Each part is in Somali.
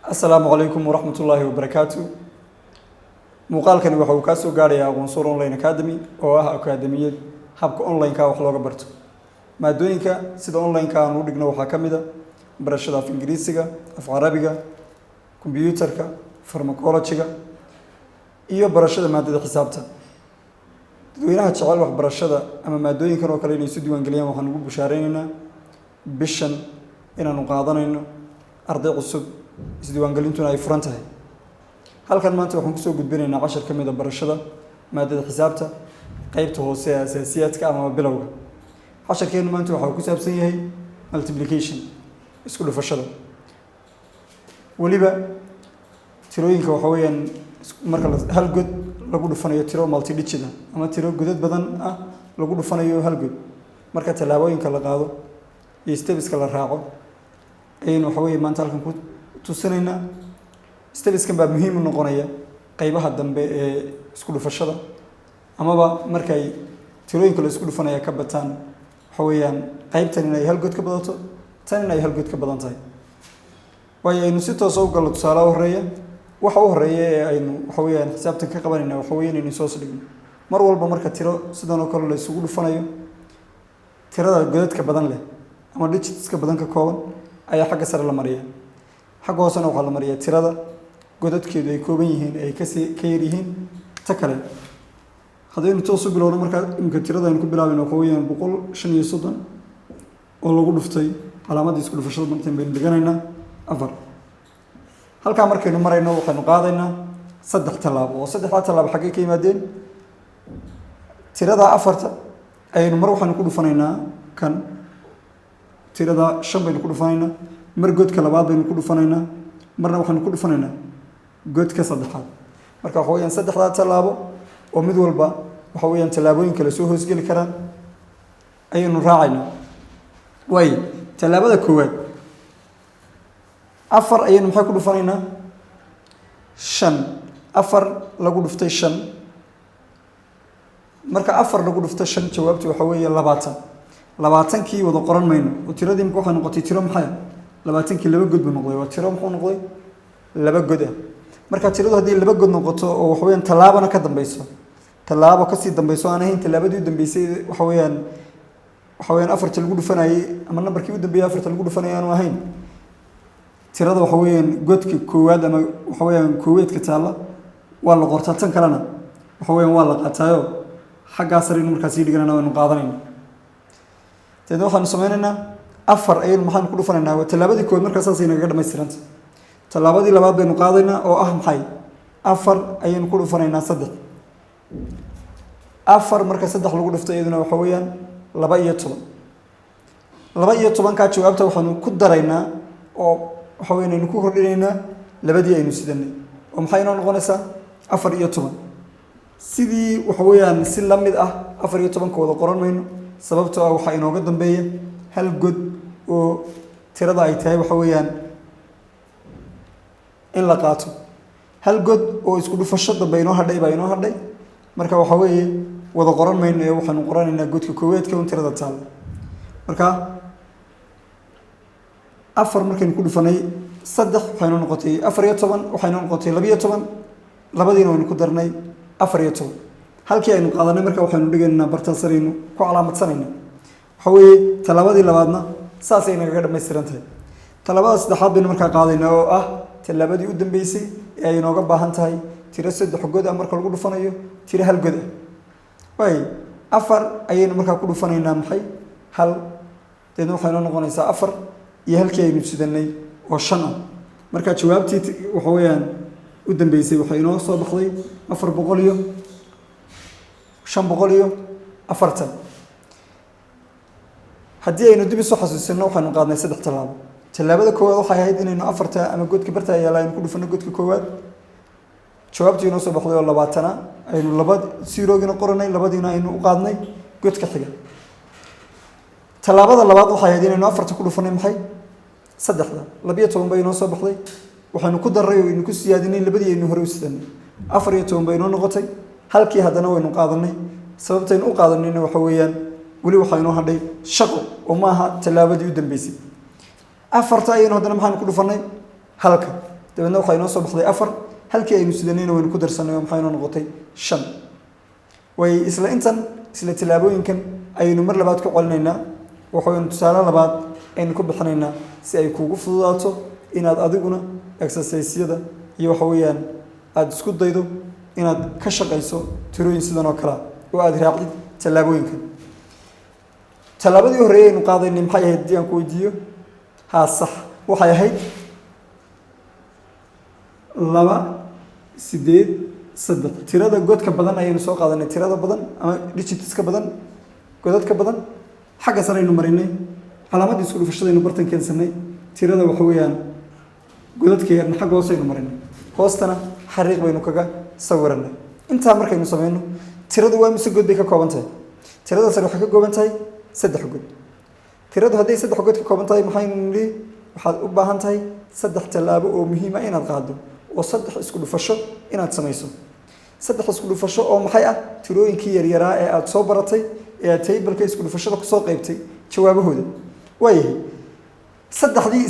السلام عليكم ورحمة الله وبركاته. muuqaalkani waxa uu ka soo gaarayaa aqoonsiga online academy oo ah akademiyad habka online ka wax looga barto maadooyinka sida online ka aan u dhigno waxa kamid ah barashada af Ingiriisiga, af Carabiga, computerka, pharmacology-ga iyo barashada maadada xisaabta. dadweynaha jecel waxbarashada ama maadooyinkan oo kale inay si diiwaan galiyaan waxaan ugu bushaareynaa bishan inaanu qaadanayno arday cusub isdiiwaan galintuna ay furan tahay. halkan maanta waxaan ku soo gudbinaynaa cashar kamid ah barashada maadada xisaabta qaybta hoose ee asaasiyaadka ama bilowga. casharkeenu maanta waxa uu ku saabsan yahay multiplication isku dhufashada. waliba tirooyinka waxa weeyaan marka hal god lagu dhufanayo tiro multi digit ama tiro godad badan ah lagu dhufanayo hal god marka talaabooyinka la qaado iyo steps-ka la raaco ayaynu waxa weeye maanta halkan ku tusinaynaa. steps-kan baa muhiim u noqonaya qaybaha dambe ee isku dhufashada amaba markay tirooyinka la isku dhufanaya ka bataan waxa weeyaan qaybtan inay hal god ka badato tan inay hal god ka badan tahay. waayo aynu si toos ah u galo tusaale horeeya waxa u horeeya ee aynu waxa weeyaan xisaabtan ka qabanayna waxa weeyaan inaynu soo dhigno mar walba marka tiro sidan oo kale la isugu dhufanayo tirada godadka badan leh ama digits-ka badan ka kooban ayaa xagga sare la mariyaa xagga hoosena waxaa la mariyaa tirada godadkeedu ay kooban yihiin ay ka yar yihiin ta kale. haddaynu toos u bilowno markaa imika tirada aynu ku bilaabayno waxa weeyaan 135 oo lagu dhuftay calaamadda isku dhufashada markaan baynu dhiganaynaa 4. halkaa markaynu marayno waxaynu qaadaynaa 3 tallaabo oo 3 tallaabo xaggee ka yimaadeen tirada 4 ayaynu mar waxaanu ku dhufanaynaa kan tirada 5 baynu ku dhufanaynaa mar godka labaad baynu ku dhufanaynaa marna waxaanu ku dhufanaynaa godka saddexaad. marka waxa weeyaan 3 tallaabo oo mid walba waxa weeyaan tallaabooyin kale soo hoosgeli karaan ayaynu raacaynaa. way tallaabada koowaad 4 ayaynu maxay ku dhufanaynaa 5 4 lagu dhuftay 5 marka 4 lagu dhuftay 5 jawaabtu waxa weeye 20 kii wada qoran mayno oo tiradii imka waxa noqotay tiro maxay 20 kii laba god buu noqday waa tiro muxuu noqday laba god ah. marka tiradu hadii laba god noqoto oo wax weeyaan tallaabana ka dambayso tallaabo ka sii dambayso aan ahayn tallaabadii u dambeysay waxa weeyaan 4 lagu dhufanayay ama nambarkii u dambeeyay 4 lagu dhufanayay aan ahayn tirada waxa weeyaan godka koowaad ama waxa weeyaan koowaadka taala waa la qortaa tan kalena waxa weeyaan waa la qaataayo xagga sare inuu markaas dhiganana waanu qaadanayna. tan waxaanu sameynaynaa 4 ayaynu maxaan ku dhufanaynaa waa tallaabadii koowaad markaas ay naga dhameystiranta. tallaabadii labaad baynu qaadaynaa oo ah maxay 4 ayaynu ku dhufanaynaa 3 marka 3 lagu dhufto iyaduna waxa weeyaan 12 ka jawaabta waxaanu ku daraynaa oo waxa weeyaan aynu ku kordhinaynaa labadii aynu sidanay oo maxay inoo noqonaysaa 14 sidii waxa weeyaan si la mid ah 14 kooda qoran mayno sababtoo ah waxa inooga dambeeya hal god oo tirada ay tahay waxa weeyaan in la qaato hal god oo isku dhufasho dambe inoo hadhay marka waxa weeye wada qoran mayno ee waxaanu qoranaynaa godka koowaadka oo tirada taal. marka 4 markaynu ku dhufanay 3 waxaynu noqotay 14 waxaynu noqotay 12 labadiina waynu ku darnay 14 halkii aynu qaadanay marka waxaynu dhigaynaa barta sareynu ku calaamadsanayna waxa weeye tallaabadii labaadna saas ay naga dhameystiran tahay. tallaabada saddexaad baynu markaa qaadaynaa oo ah tallaabadii u dambeysay ee ay inooga baahan tahay tiro 3 god ah marka lagu dhufanayo tiro hal god ah. way 4 ayaynu markaa ku dhufanaynaa maxay hal deedna waxay noo noqonaysaa 4 iyo halkii aynu sidanay oo 5 ah. marka jawaabtii waxa weeyaan u dambeysay waxay inoo soo baxday 400 iyo 540. haddii aynu dib isu xasuusino waxaanu qaadnay 3 tallaabo. tallaabada koowaad waxay ahayd inaynu 4 ama godka barta yaalaan ku dhufano godka koowaad jawaabtii inoo soo baxday oo 20 aynu labad siroogina qoranay labadiina aynu u qaadnay godka xiga. tallaabada labaad waxay ahayd inaynu 4 ku dhufanay maxay 3 12 bay inoo soo baxday waxaanu ku daray oo aynu ku siyaadinay labadii aynu hore u sidanay 14 bay inoo noqotay halkii haddana waynu qaadanay sababtaynu u qaadanayna waxa weeyaan wali waxa inoo hadhay shaqo oo maaha tallaabadii u dambeysay. 4 ayaynu haddana maxaan ku dhufanay halka dabeedna waxaa inoo soo baxday 4 halkii aynu sidanayna waynu ku darsanay oo maxay inoo noqotay 5 way isla intan isla tilaabooyinkan aynu mar labaad ku celinaynaa waxaynu tusaale labaad aynu ku bixinaynaa si ay kuugu fududaato inaad adiguna exercise-yada iyo waxa weeyaan aad isku daydo inaad ka shaqayso tirooyin sidan oo kale oo aad raacid tilaabooyinkan talaabadii horeeyay aynu qaadaynay maxay ahayd dii aan ku weydiiyo ها صح waxay ahayd 2 8 3 tirada godka badan ayaynu soo qaadanay tirada badan ama digitska badan godadka badan xagga sare aynu marinay calaamadii isku dhufashadaynu bartan keensanay tirada waxa weeyaan godadka yarna xagga hoose aynu marinay hoostana xariiq baynu kaga sawiranay inta markaynu sameeyno tiradu waa mise god bay ka kooban tahay tirada sare waxay ka kooban tahay 3 god tiradu haday 3 god ka kooban tahay maxaynu niri waxaad u baahan tahay 3 talaabo oo muhiim ah inaad qaado oo 3 isku dhufasho inaad samayso 3 isku dhufasho oo maxay ah tirooyinkii yar yaraa ee aad soo baratay ee table-ka isku dhufashada ku soo qaybtay jawaabahooda waayahay 3dii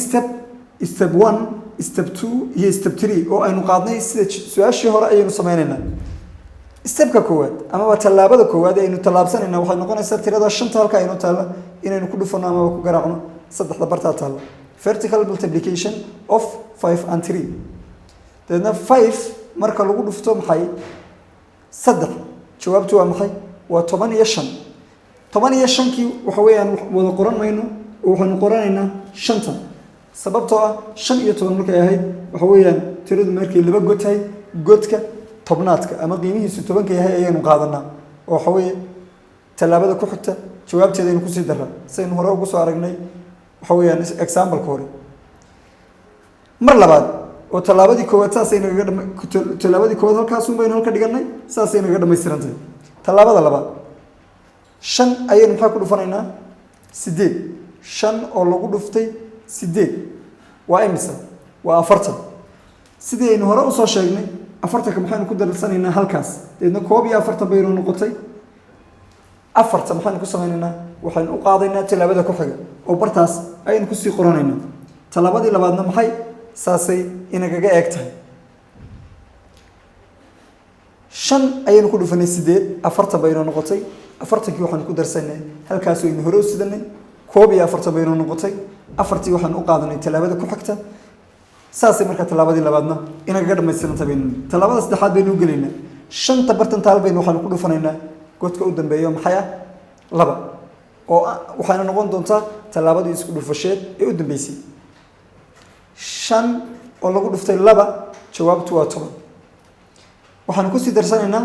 step 1 step 2 iyo step 3 oo aynu qaadnay sida su'aashii hore ayaynu sameeynaa stepka koowaad ama talaabada koowaad aynu talaabsanayna waxay noqonaysaa tirada 5 halka aynu taala inaynu ku dhufano ama ku garaacno 3 barta taala vertical multiplication of 5 and 3 dadna 5 marka lagu dhufto maxay 3 jawaabtu waa maxay waa 15 15kii waxa weeyaan wada qoran mayno oo waxaanu qoranaynaa 5 sababtoo ah 5 iyo 10 markay ahayd waxa weeyaan tiradu markay laba god tahay godka tobnaadka ama qiimihiisu 10 yahay ayaynu qaadanaa oo waxa weeye talaabada ku xigta jawaabteeda inuu ku sii daraa saynu hore ugu soo aragnay waxa weeyaan example hore mar labaad oo talaabadii koowaad saasay naga talaabadii koowaad halkaas un baynu halka dhiganay saasay naga dhameystirantay talaabada labaad 5 ayaynu maxaa ku dhufanaynaa 8 5 oo lagu dhuftay 8 waa imisa waa 40 sidii aynu hore u soo sheegnay 40ka maxaynu ku darsanaynaa halkaas deedna 41 baynu noqotay 4 maxaynu ku sameynaynaa waxaynu u qaadaynaa talaabada ku xiga oo bartaas ayaynu ku sii qoranaynaa talaabadii labaadna maxay saasay inagaga eegtahay 5 ayaynu ku dhufanay 8 40 baynu noqotay 40kii waxaan ku darsanay halkaas aynu hore u sidanay 41 baynu noqotay 4tii waxaan u qaadanay talaabada ku xigta saasay marka talaabadii labaadna inaga dhameystiranta baynu talaabada saddexaad baynu galeynaa 5 bartan taal baynu waxaan ku dhufanaynaa godka u dambeeyo maxay ah 2 oo waxaana noqon doontaa talaabadii isku dhufasheed ee u dambeysay 5 oo lagu dhuftay 2 jawaabtu waa 10 waxaan ku sii darsanaynaa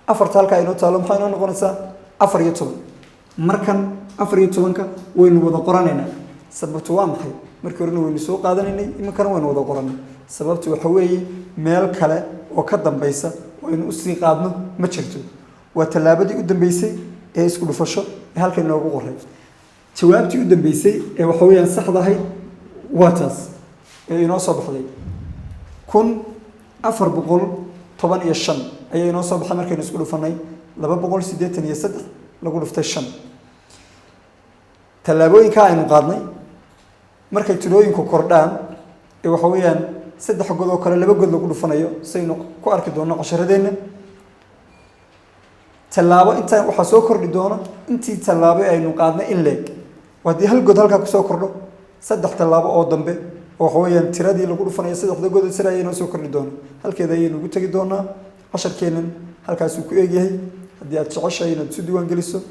4 halka aynu taalo maxay noqonaysaa 14 markan 14ka waynu wada qoranaynaa sababtu waa maxay markii horena waynu soo qaadanaynay iminkana waynu wada qoranay sababtu waxa weeye meel kale oo ka dambaysa waynu u sii qaadno ma jirto waa talaabadii u dambeysay ee isku dhufasho ee halkan noogu qoray jawaabtii u dambeysay ee waxa weeyaan saxda ahayd waa taas ee inoo soo baxday 1415 ayay inoo soo baxay markaynu isku dhufanay 283 lagu dhuftay 5 talaabooyinka aynu qaadnay markay tirooyinku kordhaan ee waxa weeyaan 3 god oo kale 2 god lagu dhufanayo saynu ku arki doono casharadeenna talaabo inta waxa soo kordhi doona intii talaabo aynu qaadnay in leeg wadii hal god halka ku soo kordho 3 talaabo oo dambe oo waxa weeyaan tiradii lagu dhufanayo 3 god sida aynu soo kordhi doono halkeeda ayaynu ugu tagi doonaa casharkeenan halkaas uu ku eegyahay hadii aad jeceshahay inaad si diiwaan geliso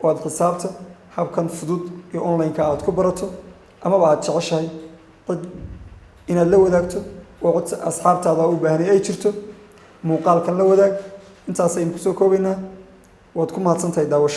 oo aad xisaabta habkan fudud ee online-ka aad ku barato ama aad jeceshahay dad inaad la wadaagto oo asxaabtaada u baahan ay jirto muuqaalkan la wadaag intaas aynu ku soo koobaynaa waad ku mahadsantahay daawashada